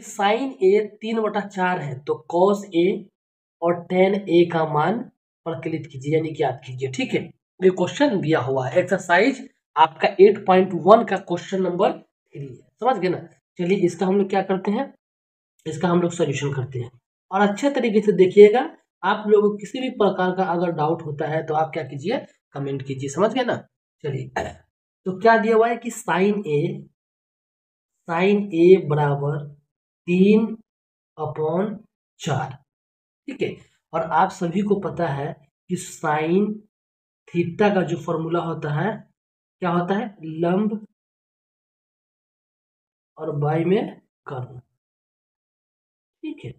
Sign ए 3/4 है तो cos A और tan ए का मान प्रकलित कीजिए यानी कि याद कीजिए। ठीक है, ये क्वेश्चन दिया हुआ है एक्सरसाइज आपका 8.1 का क्वेश्चन नंबर 3 है, समझ गए ना। चलिए इसका हम लोग क्या करते हैं, इसका हम लोग सोल्यूशन करते हैं और अच्छे तरीके से देखिएगा। आप लोगों को किसी भी प्रकार का अगर डाउट होता है तो आप क्या कीजिए, कमेंट कीजिए, समझ गए ना। चलिए तो क्या दिया हुआ है कि साइन ए बराबर 3/4, ठीक है। और आप सभी को पता है कि साइन थीटा का जो फॉर्मूला होता है क्या होता है, लंब और बाई में कर्ण, ठीक है।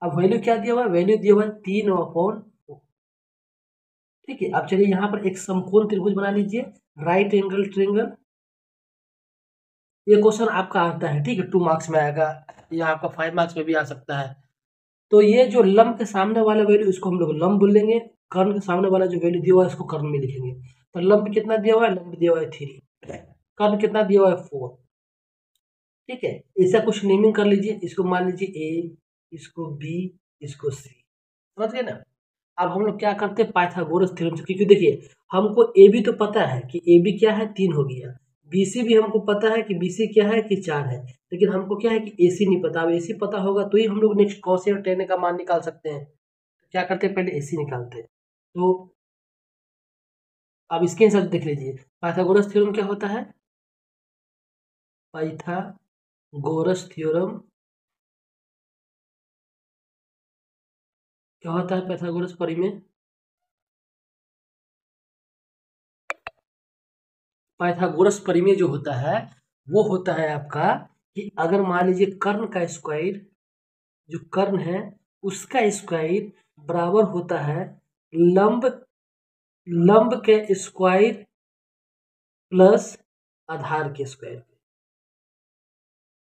अब वैल्यू क्या दिया हुआ है, वैल्यू दिया हुआ है 3/4, ठीक है। अब चलिए यहाँ पर एक समकोण त्रिभुज बना लीजिए, राइट एंगल ट्रायंगल। ये क्वेश्चन आपका आता है, ठीक है, 2 मार्क्स में आएगा, या आपका 5 मार्क्स में भी आ सकता है। तो ये जो लंब के सामने वाला वैल्यू इसको हम लोग लंब बोलेंगे, कर्ण के सामने वाला जो वैल्यू दिया हुआ है इसको कर्ण में लिखेंगे। तो लंब कितना दिया हुआ है, लंब दिया हुआ है 3, कर्ण कितना दिया हुआ है 4, ठीक है। ऐसा कुछ नेमिंग कर लीजिए, इसको मान लीजिए ए, इसको बी, इसको सी, समझ गए ना। अब हम लोग क्या करते हैं, पाइथागोरस थ्योरम से, क्योंकि देखिए हमको ए बी तो पता है कि ए बी क्या है 3 हो गया, बी सी भी हमको पता है कि बी सी क्या है कि 4 है, लेकिन हमको क्या है कि ए सी नहीं पता। अब ए सी पता होगा तो ही हम लोग नेक्स्ट कॉस और टेन का मान निकाल सकते हैं। क्या करते हैं, पहले ए सी निकालते हैं। तो अब इसके हिसाब से देख लीजिए, पाइथागोरस थ्योरम क्या होता है, पाइथागोरस थ्योरम क्या होता है, पाइथागोरस परिमेय, पाइथागोरस परिमेय जो होता है वो होता है आपका कि अगर मान लीजिए कर्ण का स्क्वायर, जो कर्ण है उसका स्क्वायर बराबर होता है लंब लंब के स्क्वायर प्लस आधार के स्क्वायर,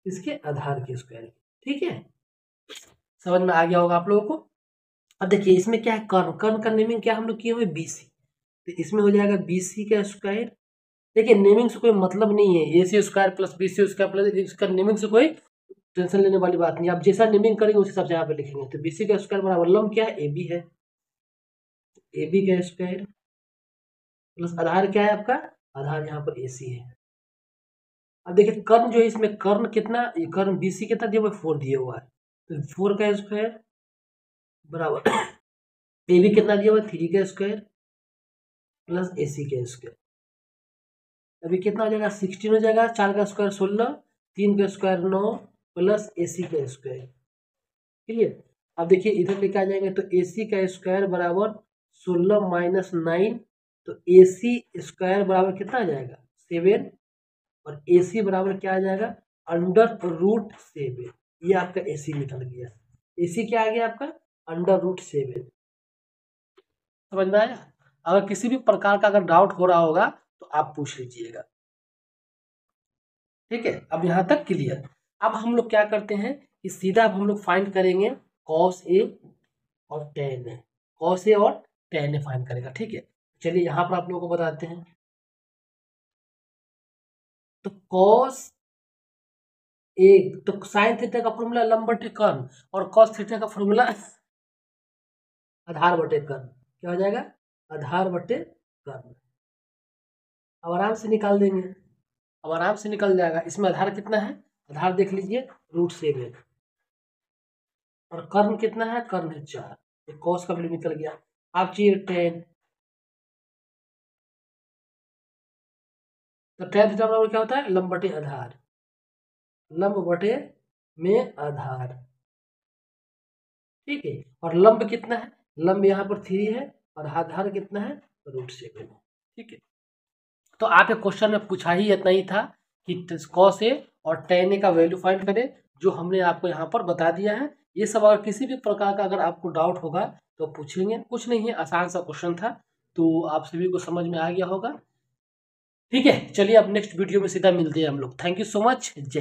इसके आधार के स्क्वायर, ठीक है। समझ में आ गया होगा आप लोगों को। अब देखिए इसमें क्या है, कर्ण, कर्ण का नेमिंग क्या हम लोग किए हुए बीसी, तो इसमें हो जाएगा बीसी का स्क्वायर। देखिए नेमिंग से कोई मतलब नहीं है, A C square plus B C square plus, इसका नेमिंग से कोई टेंशन लेने वाली बात नहीं। आप जैसा नेमिंग करेंगे उस हिसाब से यहाँ पे लिखेंगे। तो बीसी का स्क्वायर बराबर लंब क्या है, ए बी है, ए बी का स्क्वायर प्लस आधार क्या है आपका, आधार यहाँ पर ए सी है। अब देखिए कर्ण जो है इसमें कर्ण कितना, कर्ण बीसी कितना दिया हुआ है, 4 दिया हुआ है, तो 4 का स्क्वायर बराबर ए बी कितना दिया हुआ है, 3 का स्क्वायर प्लस ए सी का स्क्वायर। अभी कितना हो जाएगा, 16 हो जाएगा, 4 का स्क्वायर 16, 3 का स्क्वायर 9 प्लस ए सी का स्क्वायर, क्लियर। अब देखिए इधर लेके आ जाएंगे तो ए सी का स्क्वायर बराबर 16 माइनस 9, तो ए सी स्क्वायर बराबर कितना आ जाएगा 7, और ए सी बराबर क्या आ जाएगा √7। ये आपका ए सी निकल गया, ए सी क्या आ गया आपका √7। समझ में आया। अगर किसी भी प्रकार का अगर डाउट हो रहा होगा तो आप पूछ लीजिएगा, ठीक है। अब यहाँ तक क्लियर। अब हम लोग क्या करते हैं कि सीधा अब हम लोग फाइंड करेंगे कॉस ए और टेन ए, कॉस ए और टेन ए फाइंड करेगा, ठीक है। चलिए यहाँ पर आप लोगों को बताते हैं। तो कॉस ए, तो साइन थीटा का फॉर्मूला लंब बटे कर्ण, और कॉस थीटा का फॉर्मूला आधार बटे कर्ण, क्या हो जाएगा आधार बटे कर्ण। अब आराम से निकाल देंगे, अब आराम से निकल जाएगा। इसमें आधार कितना है, आधार देख लीजिए √7, और कर्ण कितना है, कर्ण है 4, तो कॉस का वैल्यू निकल गया। आप चाहिए 10, तो tan थीटा बराबर क्या होता है, लंब बटे आधार, लंब बटे में आधार, ठीक है। और लंब कितना है, लंब यहाँ पर 3 है और आधार कितना है √7, ठीक है। तो आपके क्वेश्चन में पूछा ही इतना ही था कि कॉस ए और tan ए का वैल्यू फाइंड करें, जो हमने आपको यहाँ पर बता दिया है। ये सब अगर किसी भी प्रकार का अगर आपको डाउट होगा तो पूछेंगे, कुछ नहीं है, आसान सा क्वेश्चन था, तो आप सभी को समझ में आ गया होगा, ठीक है। चलिए अब नेक्स्ट वीडियो में सीधा मिलते हैं हम लोग। थैंक यू सो मच, जय हिंद।